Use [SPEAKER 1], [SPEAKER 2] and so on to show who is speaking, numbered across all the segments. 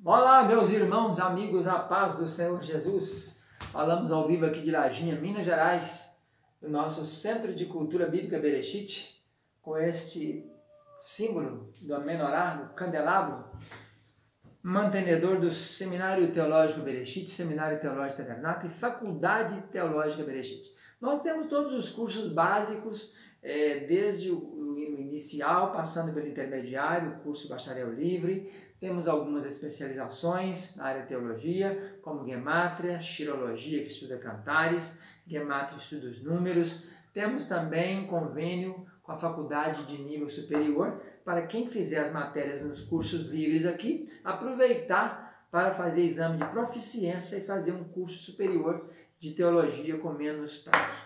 [SPEAKER 1] Olá, meus irmãos, amigos, a paz do Senhor Jesus. Falamos ao vivo aqui de Lajinha, Minas Gerais, do nosso Centro de Cultura Bíblica Bereshit, com este símbolo do menorá, do candelabro, mantenedor do Seminário Teológico Bereshit, Seminário Teológico Tabernáculo e Faculdade Teológica Bereshit. Nós temos todos os cursos básicos, desde o inicial, passando pelo intermediário, o curso Bacharel Livre. Temos algumas especializações na área de teologia, como Gemátria, Xirologia, que estuda cantares, Gemátria estuda os números. Temos também convênio com a faculdade de nível superior, para quem fizer as matérias nos cursos livres aqui, aproveitar para fazer exame de proficiência e fazer um curso superior de teologia com menos prazo.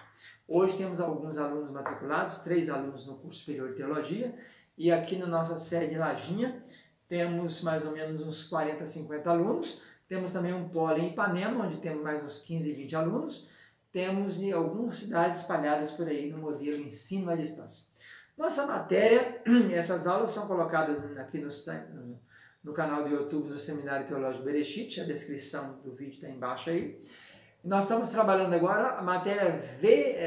[SPEAKER 1] Hoje temos alguns alunos matriculados, 3 alunos no curso superior de teologia, e aqui na nossa sede em Lajinha, temos mais ou menos uns 40, 50 alunos. Temos também um polo em Ipanema, onde temos mais uns 15, 20 alunos. Temos em algumas cidades espalhadas por aí no modelo ensino à distância. Nossa matéria, essas aulas são colocadas aqui no canal do YouTube, no Seminário Teológico Bereshit. A descrição do vídeo está embaixo aí. Nós estamos trabalhando agora a matéria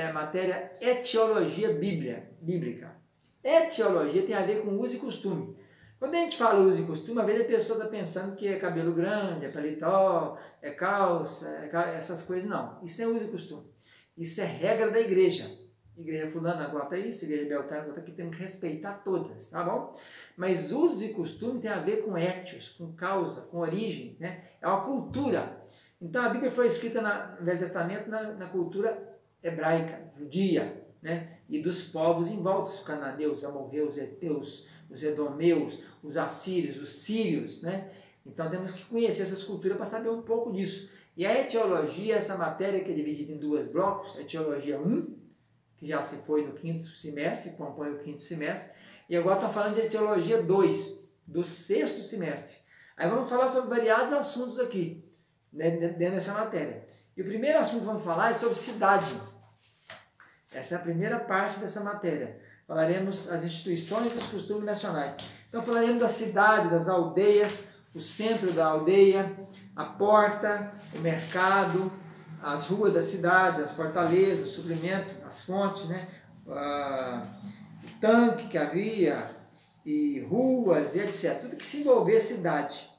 [SPEAKER 1] a matéria Etiologia Bíblica. Etiologia tem a ver com uso e costume. Quando a gente fala uso e costume, às vezes a pessoa está pensando que é cabelo grande, é paletó, é calça, essas coisas. Não, isso não é uso e costume. Isso é regra da igreja. Igreja fulana gota isso, igreja beltrana gota aqui, temos que respeitar todas, tá bom? Mas uso e costume tem a ver com etios, com causa, com origens, né? É uma cultura. Então a Bíblia foi escrita no Velho Testamento na cultura hebraica, judia, né? E dos povos em volta, os cananeus, os amorreus, os heteus, os edomeus, os assírios, os sírios, né? Então temos que conhecer essas culturas para saber um pouco disso. E a etiologia, essa matéria que é dividida em 2 blocos, a etiologia 1, que já se foi no 5º semestre, compõe o 5º semestre, e agora estamos falando de etiologia 2, do 6º semestre. Aí vamos falar sobre variados assuntos aqui, né, dentro dessa matéria. E o primeiro assunto que vamos falar é sobre cidade. Essa é a primeira parte dessa matéria. Falaremos as instituições e os costumes nacionais. Então falaremos da cidade, das aldeias, o centro da aldeia, a porta, o mercado, as ruas da cidade, as fortalezas, o suprimento, as fontes, né? O tanque que havia, e ruas, e etc. Tudo que se envolver cidade.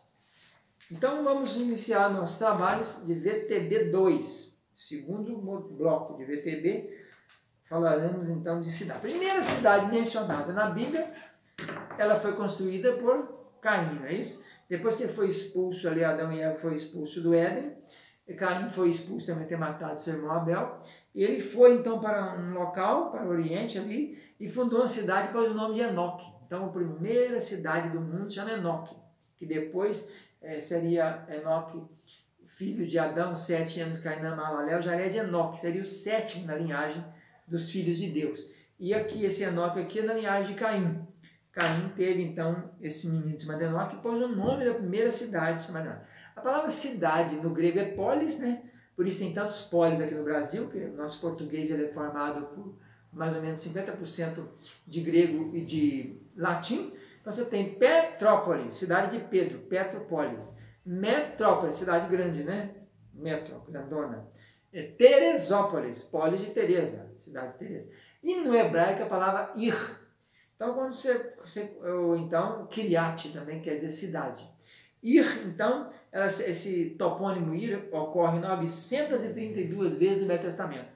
[SPEAKER 1] Então vamos iniciar nosso trabalho de VTB 2, segundo bloco de VTB. Falaremos então de cidade. A primeira cidade mencionada na Bíblia, ela foi construída por Caim, não é isso? Depois que ele foi expulso ali, Adão e Eva foi expulso do Éden, e Caim foi expulso também, ter matado seu irmão Abel, e ele foi então para um local, para o Oriente ali, e fundou uma cidade com o nome de Enoque. Então a primeira cidade do mundo se chama Enoque, que depois seria Enoque, filho de Adão, 7 anos, Cainã, Malalel, já é de Enoque, seria o 7º na linhagem dos filhos de Deus. E aqui, esse Enoque aqui é na linhagem de Caim. Caim teve, então, esse menino chamado Enoque, e pôs o nome da primeira cidade chamada. A palavra cidade no grego é polis, né? Por isso tem tantos polis aqui no Brasil, que o nosso português ele é formado por mais ou menos 50% de grego e de latim. Então você tem Petrópolis, cidade de Pedro, Petrópolis. Metrópolis, cidade grande, né? Metro, grandona. Teresópolis, polis de Teresa, cidade de Teresa. E no hebraico a palavra ir. Então, quando ou então, Kiriat também quer dizer cidade. Ir, então, esse topônimo ir ocorre 932 vezes no Velho Testamento.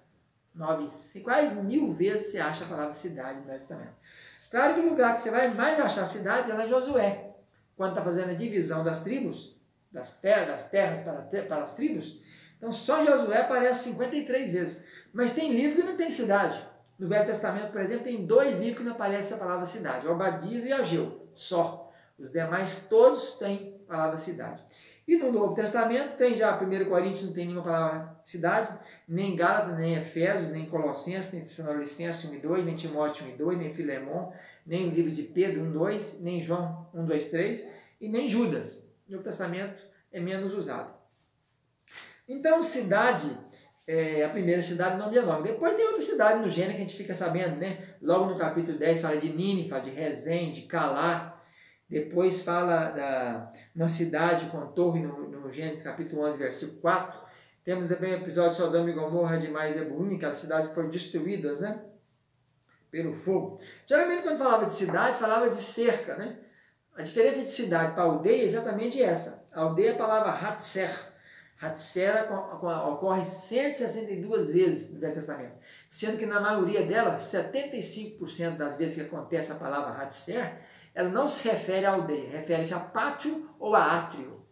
[SPEAKER 1] Quase 1000 vezes você acha a palavra cidade no Velho Testamento. Claro que o lugar que você vai mais achar cidade é lá em Josué. Quando está fazendo a divisão das tribos, das terras para as tribos, então só Josué aparece 53 vezes. Mas tem livro que não tem cidade. No Velho Testamento, por exemplo, tem 2 livros que não aparece a palavra cidade. Obadias e Ageu, só. Os demais todos têm a palavra cidade. E no Novo Testamento tem já 1 Coríntios, não tem nenhuma palavra cidade, nem Gálatas, nem Efésios, nem Colossenses, nem Tessalonicenses 1 e 2, nem Timóteo 1 e 2, nem Filemão, nem o livro de Pedro 1 e 2, nem João 1, 2, 3 e nem Judas. No Novo Testamento é menos usado. Então, cidade é a primeira cidade, o nome é Enoque. Depois tem outra cidade no Gênesis que a gente fica sabendo, né? Logo no capítulo 10 fala de Nínive, fala de Resem, de Calá. Depois fala da uma cidade com torre no Gênesis capítulo 11, versículo 4. Temos também o episódio de Sodoma e Gomorra, de Mais Zebulun, aquelas cidades que foram destruídas, né, pelo fogo. Geralmente quando falava de cidade, falava de cerca, né? A diferença de cidade para aldeia é exatamente essa. A aldeia é a palavra Hatzer. Hatzer ocorre 162 vezes no Velho Testamento, sendo que na maioria delas, 75% das vezes que acontece a palavra Hatzer, ela não se refere à aldeia, refere-se a pátio ou a átrio.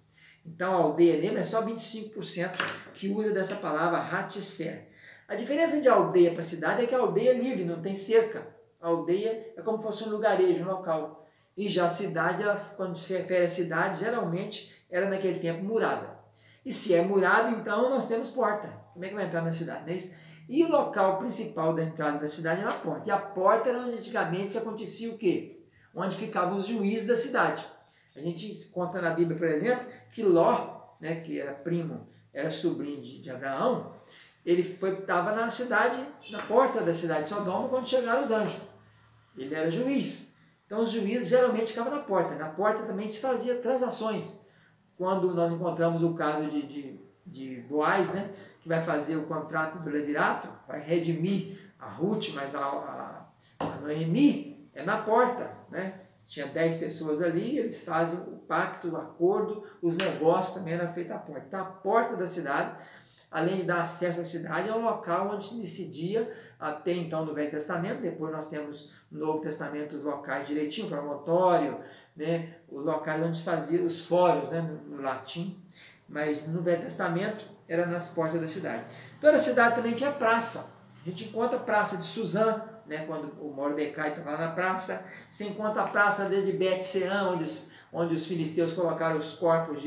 [SPEAKER 1] Então a aldeia mesmo é só 25% que usa dessa palavra Hatzer. A diferença de aldeia para cidade é que a aldeia é livre, não tem cerca. A aldeia é como se fosse um lugarejo, um local. E já a cidade, ela, quando se refere à cidade, geralmente era naquele tempo murada. E se é murada, então nós temos porta. Como é que vai entrar na cidade, não é isso? E o local principal da entrada da cidade era a porta. E a porta era onde antigamente acontecia o quê? Onde ficavam os juízes da cidade. A gente conta na Bíblia, por exemplo, que Ló, né, que era primo, era sobrinho de Abraão, ele estava na cidade, na porta da cidade de Sodoma, quando chegaram os anjos. Ele era juiz. Então os juízes geralmente ficavam na porta. Na porta também se fazia transações. Quando nós encontramos o caso de Boaz, né, que vai fazer o contrato do levirato, vai redimir a Ruth, mas a Noemi é na porta, né? Tinha 10 pessoas ali, eles fazem o pacto, o acordo, os negócios também eram feitos à porta. Então a porta da cidade, além de dar acesso à cidade, é um local onde se decidia, até então no Velho Testamento, depois nós temos no Novo Testamento os locais direitinho, promontório, né, os locais onde se fazia os fóruns, né, no latim, mas no Velho Testamento era nas portas da cidade. Toda a cidade também tinha praça. A gente encontra a praça de Suzã, né, quando o Mordecai estava lá na praça. Você encontra a praça de Bet-Sean, onde os filisteus colocaram os corpos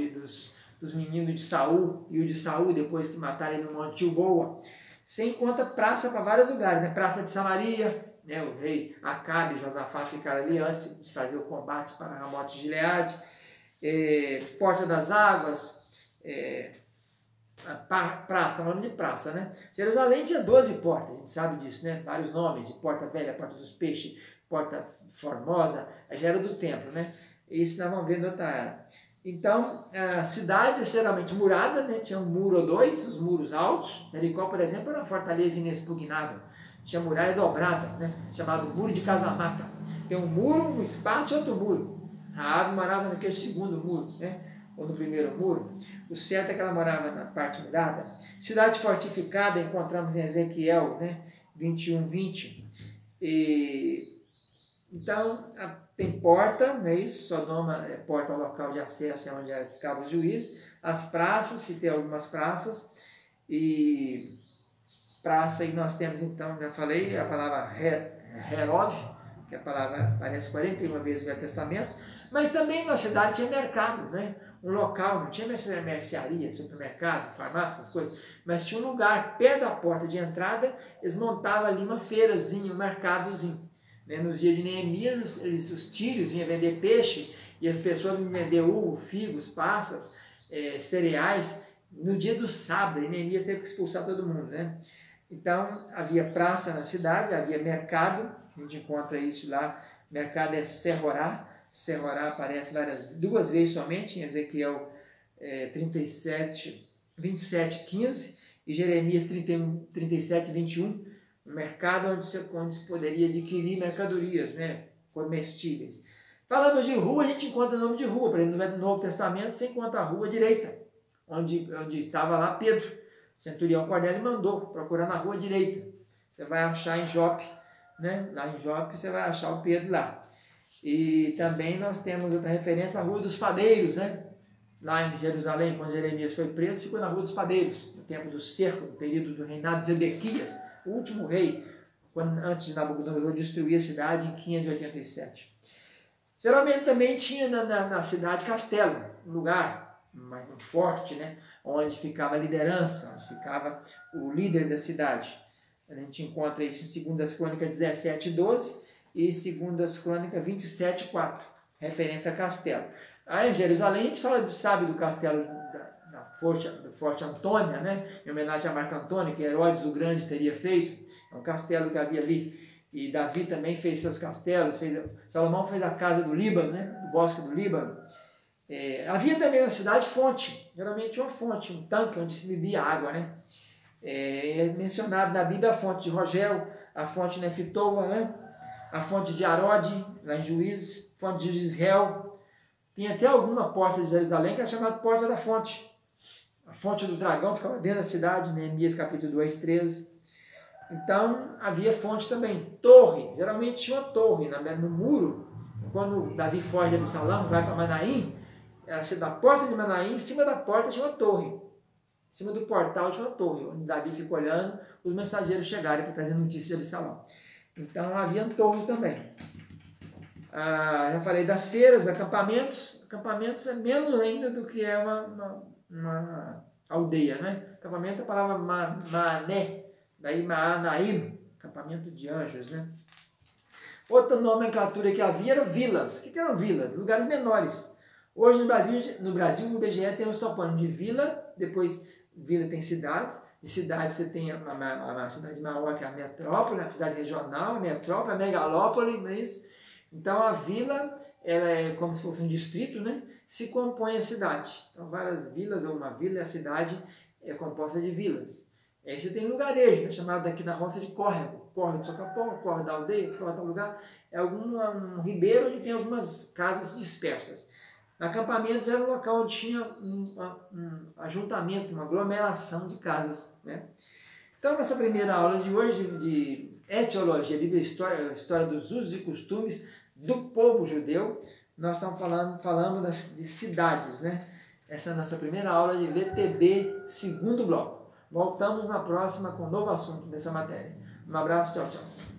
[SPEAKER 1] dos meninos de Saul, e o de Saul, depois que mataram ele no Monte Gilboa. Você encontra praça para vários lugares, né? Praça de Samaria, né? O rei Acabe e Josafá ficaram ali antes de fazer o combate para Ramote de Gileade. Porta das Águas, falando de praça, né? Jerusalém tinha 12 portas, a gente sabe disso, né? Vários nomes, de Porta Velha, Porta dos Peixes, Porta Formosa, já era do templo, né? Isso nós vamos ver em outra área. Então, a cidade é geralmente murada, né? Tinha um muro ou dois, os muros altos. Jericó, por exemplo, era uma fortaleza inexpugnável. Tinha muralha dobrada, né? Chamado Muro de Casamata. Tem um muro, um espaço e outro muro. Raabe morava naquele segundo muro, né? Ou no primeiro muro. O certo é que ela morava na parte murada. Cidade fortificada, encontramos em Ezequiel, né? 21:20. Então, tem porta, não é isso? Sodoma é porta ao local de acesso, é onde ficavam os juízes. As praças, se tem algumas praças. E praça, e nós temos então, já falei, a palavra Herod, que a palavra aparece 41 vezes no Velho Testamento. Mas também na cidade tinha mercado, né? Um local, não tinha mercearia, supermercado, farmácia, essas coisas, mas tinha um lugar perto da porta de entrada, eles montavam ali uma feirazinha, um mercadozinho. Nos dias de Neemias, os tírios vinham vender peixe e as pessoas vinham vender uva, figos, passas, cereais, no dia do sábado. E Neemias teve que expulsar todo mundo, né? Então, havia praça na cidade, havia mercado, a gente encontra isso lá, mercado é Serorá. Serorá aparece duas vezes somente, em Ezequiel 27:15 e Jeremias 37:21. Um mercado onde se poderia adquirir mercadorias, né, comestíveis. Falamos de rua, a gente encontra o nome de rua. Por exemplo, no Novo Testamento você encontra a rua direita, onde estava lá Pedro. O centurião Cornélio mandou procurar na rua direita. Você vai achar em Jope, né? Lá em Jope você vai achar o Pedro lá. E também nós temos outra referência, a Rua dos Padeiros, né? Lá em Jerusalém, quando Jeremias foi preso, ficou na Rua dos Padeiros, no tempo do cerco, no período do reinado de Zedequias, o último rei, antes de Nabucodonosor destruir a cidade em 587. Geralmente também tinha na cidade castelo, um lugar, um forte, né? Onde ficava a liderança, onde ficava o líder da cidade. A gente encontra isso em 2 Crônicas 17:12 e 2 Crônicas 27:4, referência a castelo. Aí em Jerusalém a gente sabe do castelo do Forte Antônia, né? Em homenagem a Marco Antônio, que Herodes o Grande teria feito. É um castelo que havia ali. e Davi também fez seus castelos, Salomão fez a casa do Líbano, né? Do bosque do Líbano. Havia também na cidade fonte, geralmente uma fonte, um tanque onde se bebia água, né? É mencionado na Bíblia a fonte de Rogel, a fonte de Nefitoa, né? A fonte de Arode, lá em Juízes, fonte de Israel. Tem até alguma porta de Jerusalém que é chamada Porta da Fonte. A fonte do dragão ficava dentro da cidade, Neemias capítulo 2, 13. Então, havia fonte também. Torre, geralmente tinha uma torre no muro. Quando Davi foge de Absalão, vai para Manaim, da porta de Manaim, em cima da porta tinha uma torre. Em cima do portal tinha uma torre, onde Davi fica olhando, os mensageiros chegarem para trazer notícias de Absalão. Então, havia torres também. Já falei das feiras, acampamentos. Acampamentos é menos ainda do que é uma aldeia, né? Acampamento é a palavra mané, daí Maanaim, acampamento de anjos, né? Outra nomenclatura que havia era vilas. O que eram vilas? Lugares menores. Hoje no Brasil o IBGE tem os topônimos de vila, depois vila tem cidades, de cidade você tem a cidade maior que é a metrópole, a cidade regional, a metrópole, a megalópole, não é isso? Então a vila, ela é como se fosse um distrito, né? Se compõe a cidade. Então várias vilas ou uma vila, a cidade é composta de vilas. Aí você tem lugarejo, né? Chamado aqui na roça de córrego. Córrego de Socapó, córrego da aldeia, córrego do lugar. É um ribeiro onde tem algumas casas dispersas. Acampamentos era um local onde tinha um ajuntamento, uma aglomeração de casas, né? Então, nessa primeira aula de hoje, de etiologia, Bíblia e história dos usos e costumes do povo judeu, nós estamos falando de cidades, né? Essa é a nossa primeira aula de VTB, segundo bloco. Voltamos na próxima com um novo assunto dessa matéria. Um abraço, tchau, tchau.